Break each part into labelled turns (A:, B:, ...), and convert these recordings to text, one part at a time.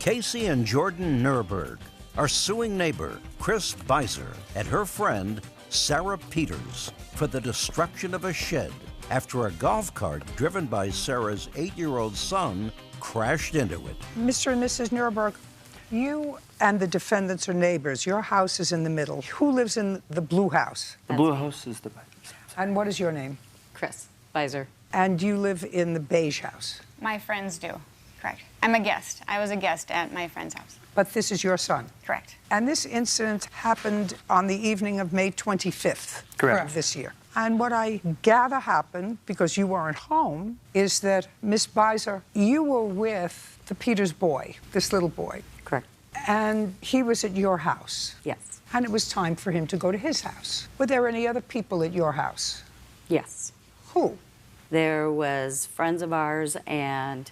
A: Casey and Jordan Nurburg are suing neighbor Kris and her friend Sarah Peters for the destruction of a shed after a golf cart driven by Sarah's 8-year-old son crashed into it.
B: Mr. and Mrs. Nurburg, you and the defendants are neighbors. Your house is in the middle. Who lives in the blue house?
C: The blue house is the Bisers.
B: And what is your name?
D: Kris Biser.
B: And you live in the beige house?
E: My friends do, correct. I'm a guest. I was a guest at my friend's house.
B: But this is your son?
E: Correct.
B: And this incident happened on the evening of May 25th
C: Correct.
B: of this year. And what I gather happened, because you weren't home, is that, Miss Biser, you were with the Peters boy, this little boy.
D: Correct.
B: And he was at your house.
D: Yes.
B: And it was time for him to go to his house. Were there any other people at your house?
D: Yes.
B: Who?
D: There was friends of ours and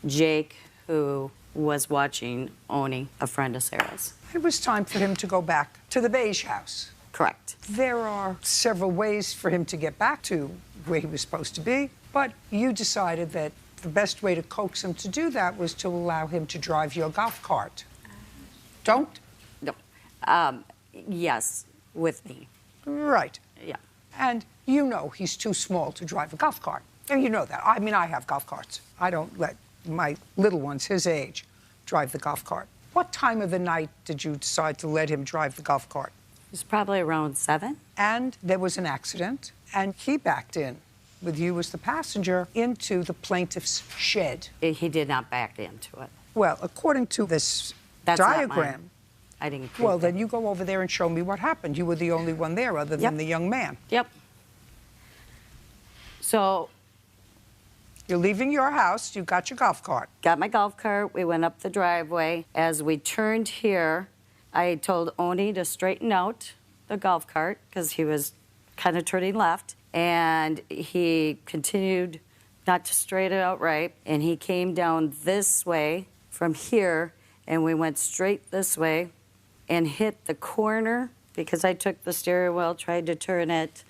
D: Jake, who was watching Oni, a friend of Sarah's.
B: It was time for him to go back to the beige house.
D: Correct.
B: There are several ways for him to get back to where he was supposed to be, but you decided that the best way to coax him to do that was to allow him to drive your golf cart. Don't?
D: No. Yes, with me.
B: Right.
D: Yeah.
B: And you know he's too small to drive a golf cart. And you know that. I mean, I have golf carts. I don't let my little ones, his age, drive the golf cart. What time of the night did you decide to let him drive the golf cart?
D: It was probably around 7.
B: And there was an accident, and he backed in, with you as the passenger, into the plaintiff's shed.
D: He did not back into it.
B: Well, according to this
D: That's not mine.
B: diagram,
D: I didn't prove
B: well,
D: it.
B: then you go over there and show me what happened. You were the only one there other than
D: Yep.
B: the young man.
D: Yep. So,
B: You're leaving your house, you got your golf cart.
D: got my golf cart, we went up the driveway. As we turned here, I told Oni to straighten out the golf cart because he was kind of turning left. And he continued not to straighten it out right. And he came down this way from here, and we went straight this way and hit the corner because I took the steering wheel, tried to turn it,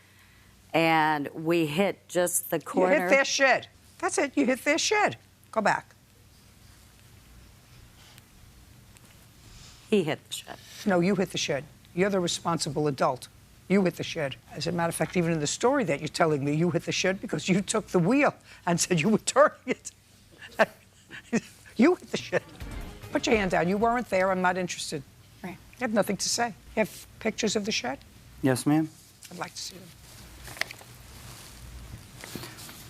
D: and we hit just the corner.
B: You hit their shed. That's it, you hit their shed. Go back.
D: He hit the shed.
B: No, you hit the shed. You're the responsible adult. You hit the shed. As a matter of fact, even in the story that you're telling me, you hit the shed because you took the wheel and said you were turning it. You hit the shed. Put your hand down. You weren't there. I'm not interested.
E: Right.
B: You have nothing to say. You have pictures of the shed?
C: Yes, ma'am.
B: I'd like to see them.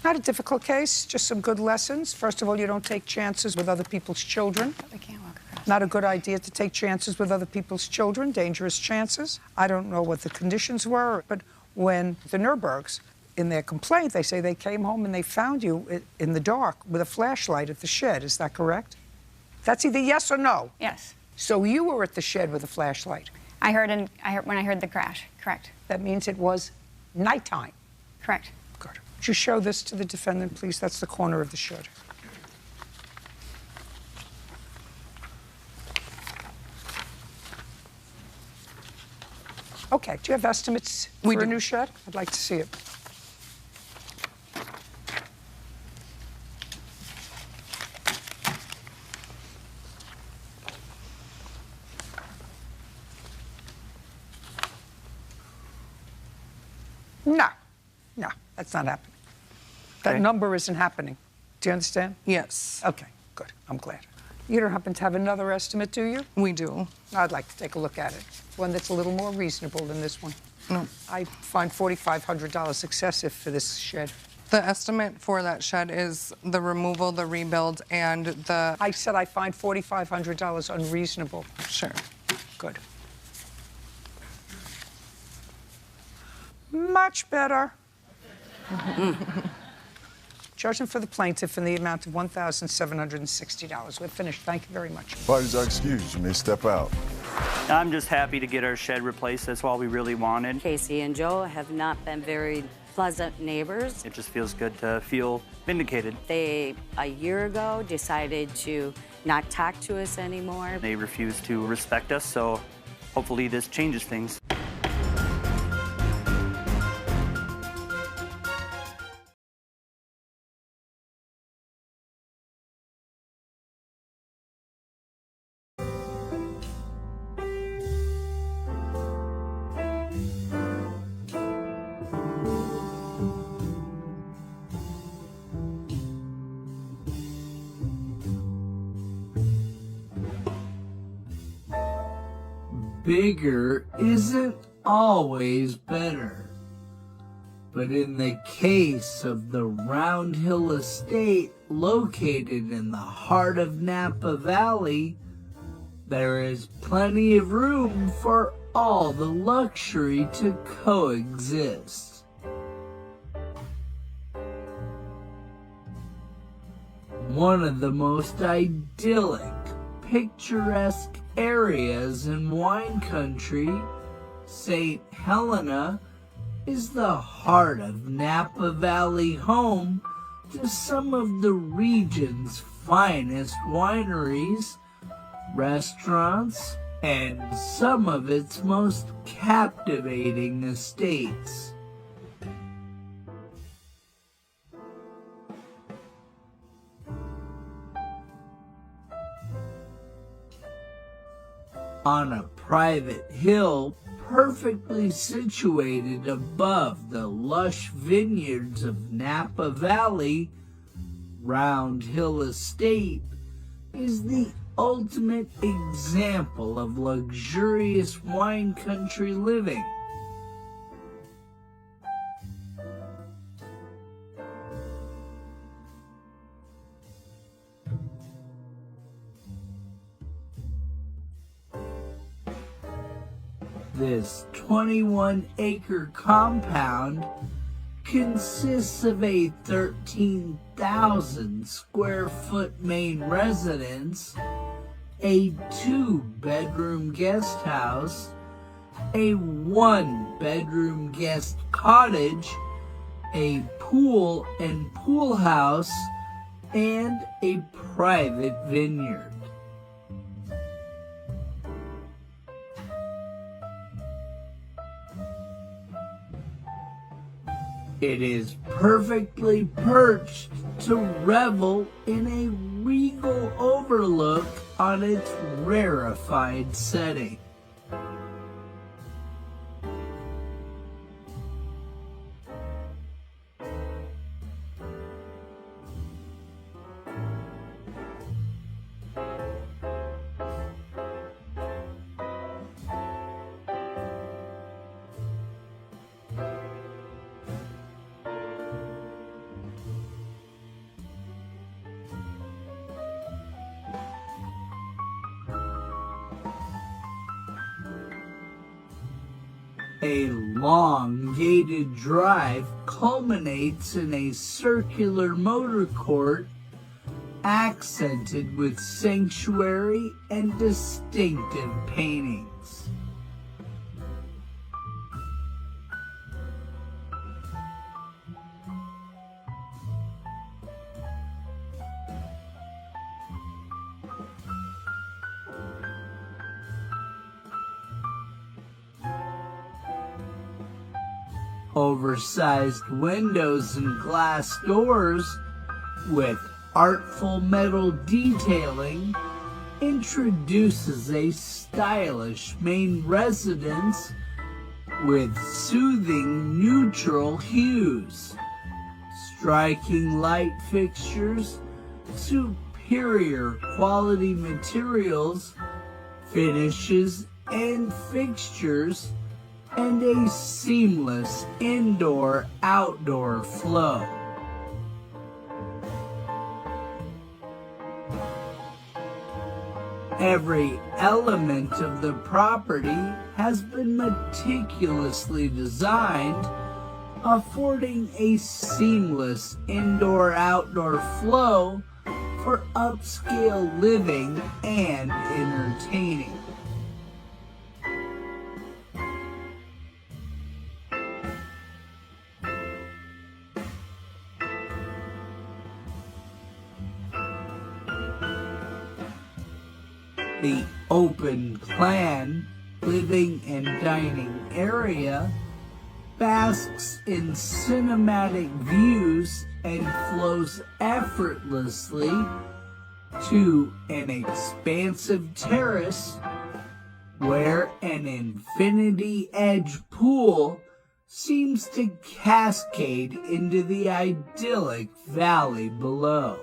B: Not a difficult case, just some good lessons. First of all, you don't take chances with other people's children.
E: We can't walk across.
B: Not a good idea to take chances with other people's children, dangerous chances. I don't know what the conditions were, but when the Nurburgs, in their complaint, they say they came home and they found you in the dark with a flashlight at the shed. Is that correct? That's either yes or no.
E: Yes.
B: So you were at the shed with a flashlight.
E: I heard when I heard the crash. Correct.
B: That means it was nighttime.
E: Correct.
B: Good. Would you show this to the defendant, please? That's the corner of the shed. Okay, do you have estimates for a new shed? I'd like to see it. No, no, that's not happening. That
C: Okay.
B: number isn't happening. Do you understand?
F: Yes,
B: Okay, good. I'm glad. You don't happen to have another estimate, do you?
F: we do.
B: I'd like to take a look at it. One that's a little more reasonable than this one.
F: No.
B: I find $4,500 excessive for this shed.
F: The estimate for that shed is the removal, the rebuild, and the...
B: I said I find $4,500 unreasonable.
F: Sure.
B: Good. Much better. Judgment for the plaintiff in the amount of $1,760. We're finished. Thank you very much.
G: Parties are excused. You may step out.
C: I'm just happy to get our shed replaced. That's all we really wanted.
D: Casey and Joe have not been very pleasant neighbors.
C: It just feels good to feel vindicated.
D: They, a year ago, decided to not talk to us anymore.
C: They refuse to respect us, so hopefully this changes things.
H: bigger isn't always better. But in the case of the Round Hill Estate located in the heart of Napa Valley, there is plenty of room for all the luxury to coexist. One of the most idyllic, picturesque areas in wine country, St. Helena, is the heart of Napa Valley, home to some of the region's finest wineries, restaurants, and some of its most captivating estates. On a private hill perfectly situated above the lush vineyards of Napa Valley, Round Hill Estate is the ultimate example of luxurious wine country living. This 21-acre compound consists of a 13,000 square foot main residence, a 2-bedroom guest house, a 1-bedroom guest cottage, a pool and pool house, and a private vineyard. It is perfectly perched to revel in a regal overlook on its rarefied setting. A long gated drive culminates in a circular motor court accented with sanctuary and distinctive paintings. Oversized windows and glass doors with artful metal detailing introduces a stylish main residence with soothing neutral hues, striking light fixtures, superior quality materials, finishes and fixtures, and a seamless indoor-outdoor flow. Every element of the property has been meticulously designed, affording a seamless indoor-outdoor flow for upscale living and entertaining. The open plan living and dining area basks in cinematic views and flows effortlessly to an expansive terrace where an infinity edge pool seems to cascade into the idyllic valley below.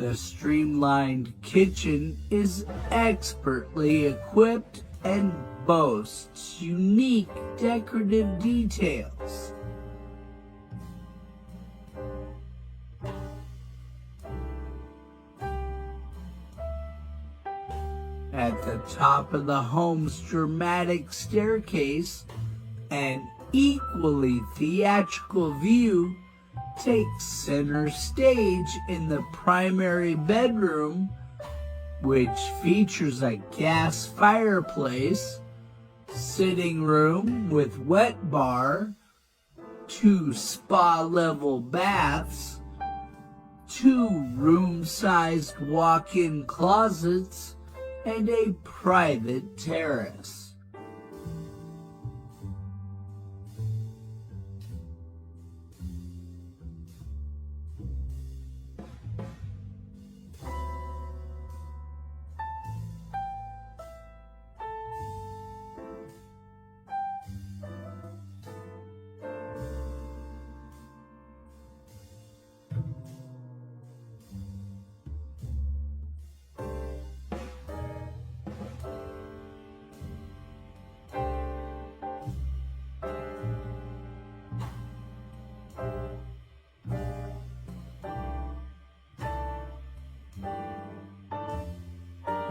H: The streamlined kitchen is expertly equipped and boasts unique decorative details. At the top of the home's dramatic staircase, an equally theatrical view takes center stage in the primary bedroom, which features a gas fireplace, sitting room with wet bar, 2 spa-level baths, 2 room-sized walk-in closets, and a private terrace.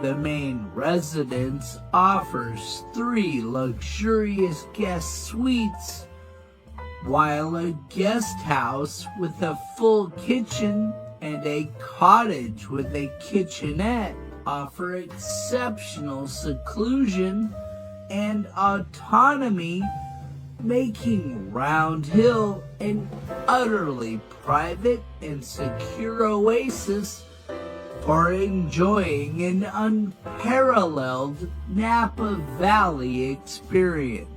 H: The main residence offers 3 luxurious guest suites, while a guest house with a full kitchen and a cottage with a kitchenette offer exceptional seclusion and autonomy, making Round Hill an utterly private and secure oasis for enjoying an unparalleled Napa Valley experience.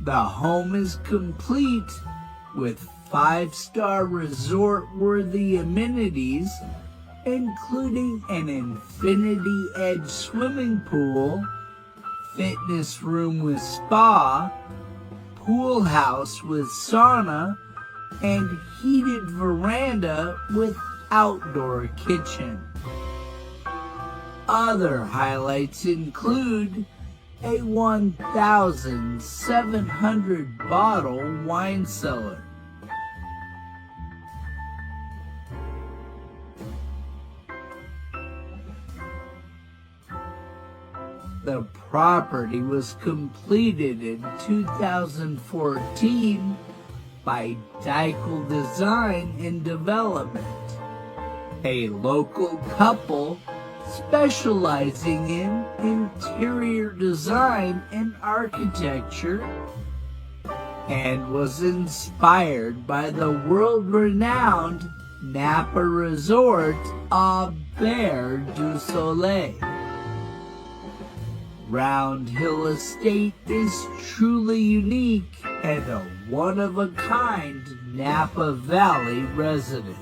H: The home is complete with 5-star resort-worthy amenities, including an infinity edge swimming pool, fitness room with spa, pool house with sauna, and heated veranda with outdoor kitchen. Other highlights include a 1,700 bottle wine cellar, the property was completed in 2014 by Deichel Design and Development, a local couple specializing in interior design and architecture, and was inspired by the world-renowned Napa resort Au Berre du Soleil. Round Hill Estate is truly unique and a one-of-a-kind Napa Valley residence.